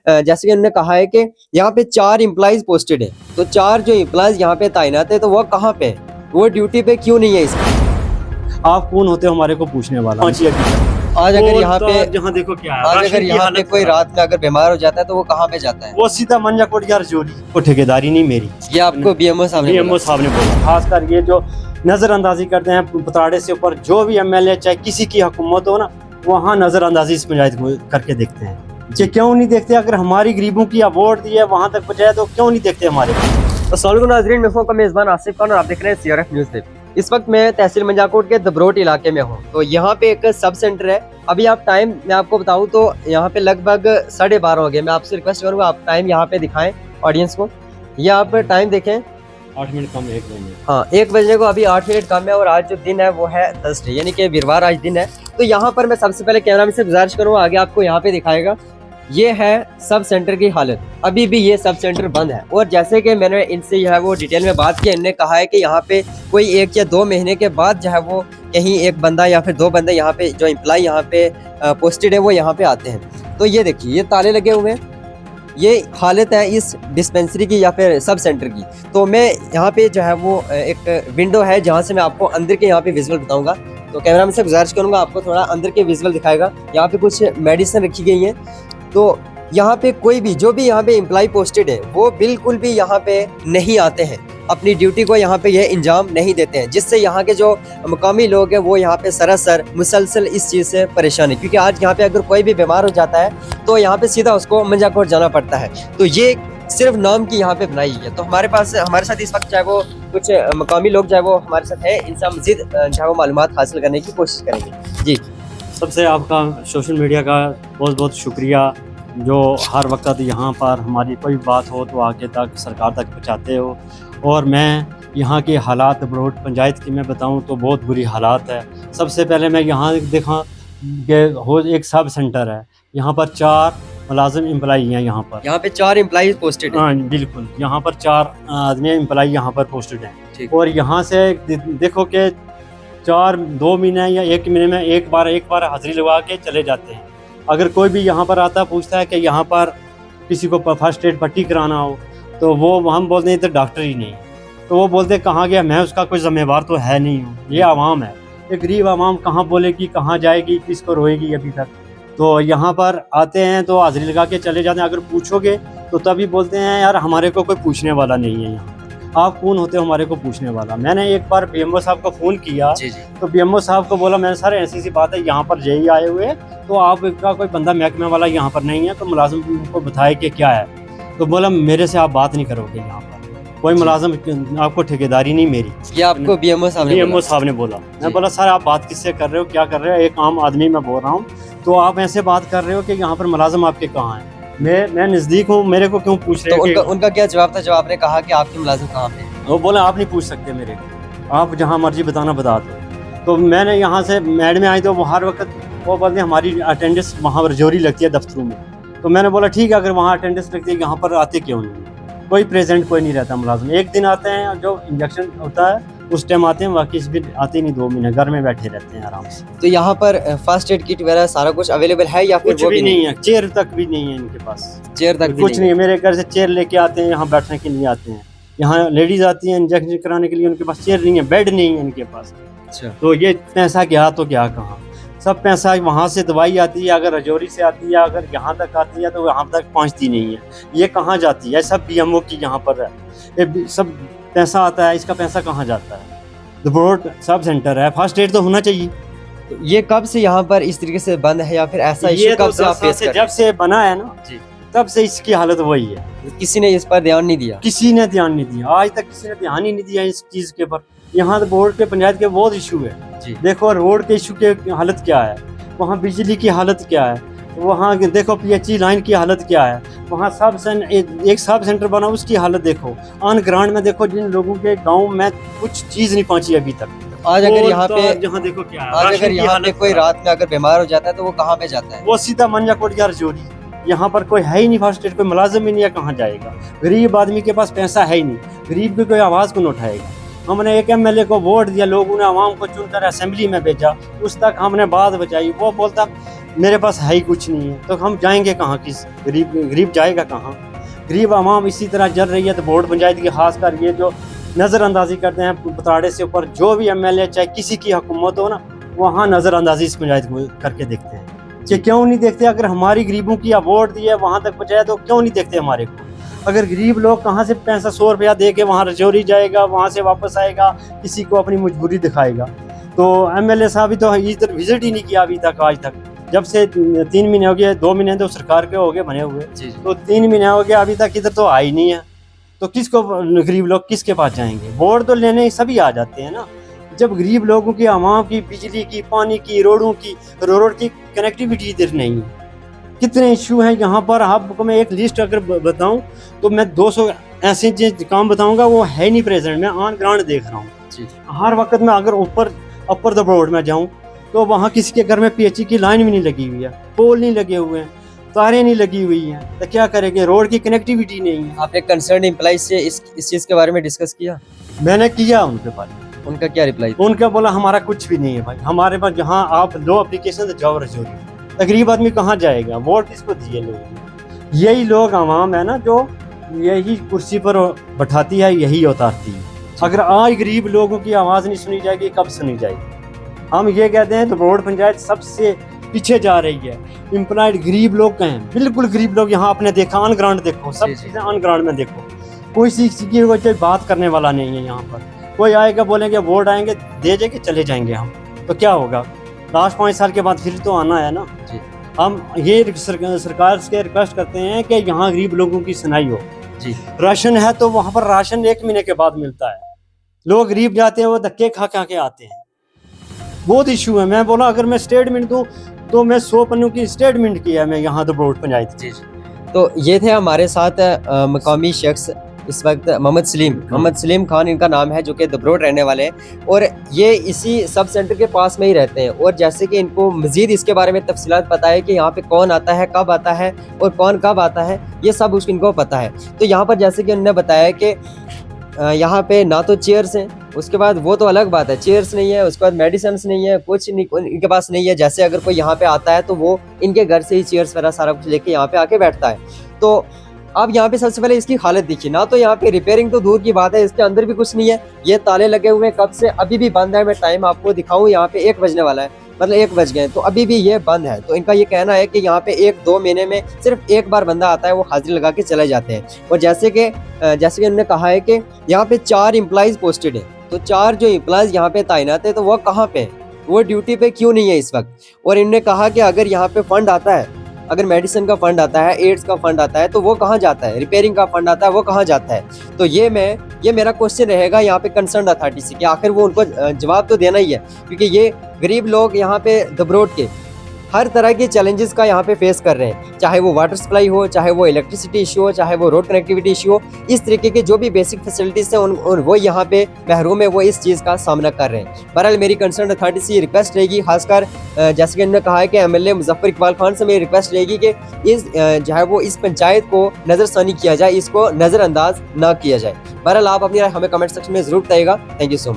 जैसे कि उन्होंने कहा है कि यहाँ पे 4 एम्प्लॉइज पोस्टेड है, तो 4 जो एम्प्लॉइज यहाँ पे तैनात है तो वो कहाँ पे है, वो ड्यूटी पे क्यों नहीं है इसमें? आप कौन होते हो हमारे को पूछने वाला? आज अगर यहाँ पे जहाँ देखो क्या है, आज राशन अगर की यहाँ पे हालत कोई खराब है। रात में अगर बीमार हो जाता है तो वो कहाँ पे जाता है? वो सीधा मंजाकोट यार जोड़ी को, ठेकेदारी नहीं मेरी, ये आपको बीएमओ साहब ने बीएमओ बोला। साहब ने बोला। खासकर ये जो नजरअंदाजी करते हैं पताड़े से ऊपर, जो भी एमएलए चाहे किसी की हुकूमत हो ना, वहाँ नजरअंदाजी इस पंचायत को करके देखते हैं। ये क्यों नहीं देखते? अगर हमारी गरीबों की वोट दी है वहाँ तक पहुँचाए तो क्यों नहीं देखते हमारे? अस्सलाम नाज़रीन, मैं हूं मेज़बान आसिफ खान और आप देख रहे हैं CRF न्यूज़ टिप। इस वक्त मैं तहसील मंजाकोट के दबरोट इलाके में हूं, तो यहाँ पे एक सब सेंटर है। अभी आप टाइम मैं आपको बताऊं तो यहाँ पे लगभग 12:30 हो गए। मैं आपसे रिक्वेस्ट करूंगा आप टाइम यहाँ पे दिखाएं ऑडियंस को। ये आप टाइम देखें, 8 मिनट कम 1 बजे। हाँ 1 बजने को अभी 8 मिनट कम है और आज जो दिन है वो है थर्सडे यानी कि वीरवार आज दिन है। तो यहाँ पर मैं सबसे पहले कैमरा में से गुजारिश करूँगा, आगे आपको यहाँ पे दिखाएगा। ये है सब सेंटर की हालत, अभी भी ये सब सेंटर बंद है। और जैसे कि मैंने इनसे जो है वो डिटेल में बात की, इन्होंने कहा है कि यहाँ पे कोई 1 या 2 महीने के बाद जो है वो कहीं एक बंदा या फिर 2 बंदे यहाँ पे जो एम्प्लॉय यहाँ पे पोस्टेड है वो यहाँ पे आते हैं। तो ये देखिए ये ताले लगे हुए हैं, ये हालत है इस डिस्पेंसरी की या फिर सब सेंटर की। तो मैं यहाँ पे जो है वो एक विंडो है जहाँ से मैं आपको अंदर के यहाँ पे विजुअल बताऊँगा। तो कैमरा में से गुजारिश करूँगा आपको थोड़ा अंदर के विजुअल दिखाएगा। यहाँ पे कुछ मेडिसिन रखी गई हैं। तो यहाँ पे कोई भी जो भी यहाँ पे एम्प्लॉय पोस्टेड है वो बिल्कुल भी यहाँ पे नहीं आते हैं, अपनी ड्यूटी को यहाँ पे ये इंजाम नहीं देते हैं, जिससे यहाँ के जो मकामी लोग हैं वो यहाँ पे सरासर मुसलसल इस चीज़ से परेशान है। क्योंकि आज यहाँ पे अगर कोई भी बीमार हो जाता है तो यहाँ पे सीधा उसको मंजाकोट जाना पड़ता है। तो ये सिर्फ नाम की यहाँ पे बनाई है। तो हमारे साथ इस वक्त चाहे वो कुछ मकामी लोग चाहे वो हमारे साथ है, इनसे हम मज़ीद चाहे वो मालूमात हासिल करने की कोशिश करेंगे। जी, सबसे आपका सोशल मीडिया का बहुत बहुत शुक्रिया, जो हर वक्त यहाँ पर हमारी कोई बात हो तो आगे तक सरकार तक पहुँचाते हो। और मैं यहाँ के हालात दबरोट पंचायत की मैं बताऊँ तो बहुत बुरी हालात है। सबसे पहले मैं यहाँ देखा कि एक सब सेंटर है, यहाँ पर 4 मुलाजिम एम्प्लाई हैं। यहाँ पे 4 एम्प्लॉय पोस्टेड है। हाँ बिल्कुल, यहाँ पर 4 आदमी एम्प्लाई यहाँ पर पोस्टेड हैं। और यहाँ से देखो कि 2 महीने या 1 महीने में एक बार हाजिरी लगा के चले जाते हैं। अगर कोई भी यहाँ पर आता पूछता है कि यहाँ पर किसी को फर्स्ट एड पट्टी कराना हो तो वो हम बोलते हैं तो डॉक्टर ही नहीं, तो वो बोलते कहाँ गया, मैं उसका कोई जिम्मेवार तो है नहीं हूँ, ये आवाम है। ये गरीब आवाम कहाँ बोलेगी, कहाँ जाएगी, किसको रोएगी अभी तक। तो यहाँ पर आते हैं तो हाजिरी लगा के चले जाते हैं। अगर पूछोगे तो तभी बोलते हैं यार हमारे को कोई पूछने वाला नहीं है, यहाँ आप कौन होते हो हमारे को पूछने वाला। मैंने एक बार बीएमओ साहब को फ़ोन किया तो बीएमओ साहब को बोला मैंने सर ऐसी बात है, यहाँ पर जेई आए हुए हैं तो आपका कोई बंदा महकमे वाला यहाँ पर नहीं है, तो मुलाजिम को बताए कि क्या है। तो बोला मेरे से आप बात नहीं करोगे, यहाँ पर कोई मुलाजिम, आपको ठेकेदारी नहीं मेरी। ये आपको बीएमओ साहब ने बोला। मैं बोला सर आप बात किससे कर रहे हो, क्या कर रहे हो, एक आम आदमी मैं बोल रहा हूँ, तो आप ऐसे बात कर रहे हो कि यहाँ पर मुलाजिम आपके कहाँ हैं, मैं नज़दीक हूँ, मेरे को क्यों पूछ रहे हो? उनका क्या जवाब था जब आपने कहा कि आपके मुलाजिम कहाँ पे? वो बोला आप नहीं पूछ सकते मेरे को, आप जहाँ मर्जी बताना बता दो। तो मैंने यहाँ से मैडम आई तो वो हर वक्त वो बोलते हैं हमारी अटेंडेंस वहाँ पर जोरी लगती है दफ्तरों में। तो मैंने बोला ठीक है, अगर वहाँ अटेंडेंस लगती है यहाँ पर आते क्यों नहीं? कोई प्रेजेंट कोई नहीं रहता मुलाजिम। एक दिन आते हैं जो इंजेक्शन होता है उस टाइम आते हैं, बाकी इस दिन आते नहीं, 2 महीने घर में बैठे रहते हैं आराम से। तो यहाँ पर फर्स्ट एड किट वगैरह सारा कुछ अवेलेबल है या फिर कुछ भी नहीं है? चेयर तक भी नहीं है इनके पास, चेयर तक कुछ नहीं है। मेरे घर से चेयर लेके आते हैं, यहाँ बैठने के लिए आते हैं। यहाँ लेडीज आती हैं इंजेक्शन कराने के लिए, उनके पास चेयर नहीं है, बेड नहीं है इनके पास। अच्छा, तो ये पैसा गया तो गया कहाँ? सब पैसा वहाँ से दवाई आती है, अगर रजौरी से आती है, अगर यहाँ तक आती है तो यहाँ तक पहुँचती नहीं है। ये कहाँ जाती है? सब बीएमओ की यहाँ पर है, ये सब पैसा आता है, इसका पैसा कहाँ जाता है? दबरोट सब सेंटर है, फर्स्ट एड तो होना चाहिए। तो ये कब से यहाँ पर इस तरीके से बंद है या फिर ऐसा इशू कब से आप फेस कर? जब से बना है ना जी, तब से इसकी हालत वही है। किसी ने इस पर ध्यान नहीं दिया? किसी ने ध्यान नहीं दिया, आज तक किसी ने ध्यान ही नहीं दिया इस चीज के ऊपर। यहाँ तो बोर्ड के पंचायत के बहुत इशू है जी। देखो रोड के इशू की हालत क्या है, वहाँ बिजली की हालत क्या है, वहाँ देखो पीएचई लाइन की हालत क्या है, वहाँ एक सब सेंटर बना उसकी हालत देखो, ऑन ग्राउंड में देखो जिन लोगों के गांव में कुछ चीज नहीं पहुंची अभी तक। आज अगर यहाँ पे जहाँ देखो क्या है, आज अगर यहाँ पे कोई रात में अगर बीमार हो जाता है तो वो कहाँ पे जाता है? वो सीधा मंजाकोट यार जोड़ी, यहाँ पर कोई है ही नहीं फर्स्ट एड, कोई मुलाजिम ही नहीं है, कहाँ जाएगा? गरीब आदमी के पास पैसा है ही नहीं, गरीब की कोई आवाज़ कौन उठाएगा? हमने एक एमएलए को वोट दिया, लोगों ने आवाम को चुनकर असेंबली में भेजा, उस तक हमने बात बचाई। वो बोलता मेरे पास है ही कुछ नहीं है, तो हम जाएंगे कहाँ? किस गरीब जाएगा कहाँ? गरीब आवाम इसी तरह जल रही है। तो बोर्ड पंचायत की खासकर ये जो नज़रअंदाजी करते हैं बताड़े से ऊपर, जो भी MLA चाहे किसी की हुकूमत हो ना, वहाँ नज़रअंदाजी इस पंचायत को करके देखते हैं कि क्यों नहीं देखते? अगर हमारी गरीबों की वोट दी है वहाँ तक पहुँचाया तो क्यों नहीं देखते हमारे को? अगर गरीब लोग कहाँ से पैसा 100 रुपया दे के वहाँ रजौरी जाएगा, वहाँ से वापस आएगा, किसी को अपनी मजबूरी दिखाएगा। तो MLA साहब भी तो इधर विजिट ही नहीं किया अभी तक, आज तक। जब से 3 महीने हो गए, 2 महीने तो सरकार के हो गए बने हुए, तो 3 महीने हो गए अभी तक इधर तो आई नहीं है। तो किसको गरीब लोग किसके पास जाएंगे? वोट तो लेने सभी आ जाते हैं ना। जब गरीब लोगों की, आवाम की, बिजली की, पानी की, रोड की कनेक्टिविटी इधर नहीं है। कितने इशू हैं यहाँ पर। आपको मैं एक लिस्ट अगर बताऊं तो मैं 200 ऐसे काम बताऊंगा, वो है नहीं प्रेजेंट। मैं ऑन ग्राउंड देख रहा हूँ हर वक्त में। अगर अपर द रोड में जाऊँ तो वहाँ किसी के घर में PHE की लाइन भी नहीं लगी हुई है, पोल नहीं लगे हुए हैं, तारें नहीं लगी हुई हैं, तो क्या करेंगे? रोड की कनेक्टिविटी नहीं है। आपने कंसर्न एम्प्लॉइज से इस चीज़ के बारे में डिस्कस किया? मैंने किया उनके पास। उनका क्या रिप्लाई? उनका बोला हमारा कुछ भी नहीं है भाई, हमारे पास जहाँ आप लो एप्लीकेशन तो जाओ रजौरी। गरीब आदमी कहाँ जाएगा? वोट किसको दिए लोग? यही लोग आवाम है ना जो यही कुर्सी पर बैठाती है, यही उतारती है। अगर आज गरीब लोगों की आवाज़ नहीं सुनी जाएगी, कब सुनी जाएगी? हम ये कहते हैं तो बोर्ड पंचायत सबसे पीछे जा रही है। एम्प्लॉयड गरीब लोग हैं, बिल्कुल गरीब लोग। यहाँ आपने देखा ऑन ग्राउंड, देखो सब चीज़ें ऑन ग्राउंड में देखो। कोई सी की बात करने वाला नहीं है यहाँ पर। कोई आएगा बोलेंगे वोट आएंगे दे देंगे चले जाएंगे हम, तो क्या होगा? लास्ट 5 साल के बाद फिर तो आना है ना। हम ये सरकार से रिक्वेस्ट करते हैं कि यहाँ गरीब लोगों की सुनाई हो। राशन है तो वहाँ पर राशन 1 महीने के बाद मिलता है। लोग गरीब जाते हैं, वो धक्के खा के आते हैं। बहुत इशू है। मैं बोला अगर मैं स्टेटमेंट दूँ तो मैं 100 पन्नों की स्टेटमेंट किया है मैं यहाँ तो बोर्ड पंचायत। तो ये थे हमारे साथ मकामी शख्स इस वक्त मोहम्मद सलीम खान इनका नाम है, जो कि दबरोट रहने वाले हैं और ये इसी सब सेंटर के पास में ही रहते हैं। और जैसे कि इनको मज़ीद इसके बारे में तफसीलात पता है कि यहाँ पे कौन आता है, कब आता है और कौन कब आता है, ये सब इनको पता है। तो यहाँ पर जैसे कि उन्होंने बताया कि यहाँ पे ना तो चेयर्स हैं, उसके बाद वो तो अलग बात है, चेयर्स नहीं है, उसके बाद मेडिसिन नहीं है, कुछ नहीं इनके पास नहीं है। जैसे अगर कोई यहाँ पे आता है तो वो इनके घर से ही चेयर्स वगैरह सारा कुछ लेके यहाँ पे आके बैठता है। तो अब यहाँ पे सबसे पहले इसकी हालत देखिए ना, तो यहाँ पे रिपेयरिंग तो दूर की बात है, इसके अंदर भी कुछ नहीं है। ये ताले लगे हुए हैं कब से, अभी भी बंद है। मैं टाइम आपको दिखाऊं, यहाँ पे 1 बजने वाला है, मतलब 1 बज गए तो अभी भी ये बंद है। तो इनका ये कहना है कि यहाँ पे 1-2 महीने में सिर्फ 1 बार बंदा आता है, वो हाजिरी लगा के चले जाते हैं। और जैसे कि उन्होंने कहा है कि यहाँ पे 4 एम्प्लॉइज पोस्टेड है, तो 4 जो एम्प्लॉइज यहाँ पे तैनात है, तो वो कहाँ पे, वो ड्यूटी पे क्यों नहीं है इस वक्त? और इन्होंने कहा कि अगर यहाँ पे फंड आता है, अगर मेडिसिन का फंड आता है, एड्स का फंड आता है, तो वो कहाँ जाता है? रिपेयरिंग का फंड आता है, वो कहाँ जाता है? तो ये मेरा क्वेश्चन रहेगा यहाँ पे कंसर्न अथॉरिटी से कि आखिर वो उनको जवाब तो देना ही है, क्योंकि ये गरीब लोग यहाँ पे दबरोट के हर तरह के चैलेंजेस का यहाँ पे फेस कर रहे हैं, चाहे वो वाटर सप्लाई हो, चाहे वो इलेक्ट्रिसिटी इशू हो, चाहे वो रोड कनेक्टिविटी इशू हो। इस तरीके के जो भी बेसिक फैसिलिटीज़ हैं उन वो यहाँ पे महरूम है, वो इस चीज़ का सामना कर रहे हैं। बहरहाल मेरी कंसर्न अथॉरिटी से रिक्वेस्ट रहेगी, खासकर जैसे कि उन्होंने कहा है कि MLA मुजफ्फर इकबाल खान से मेरी रिक्वेस्ट रहेगी कि जो है वो इस पंचायत को नज़रसानी किया जाए, इसको नज़रअंदाज ना किया जाए। बहरहाल आप अपनी राय हमें कमेंट सेक्शन में ज़रूर बताइएगा। Thank you so much.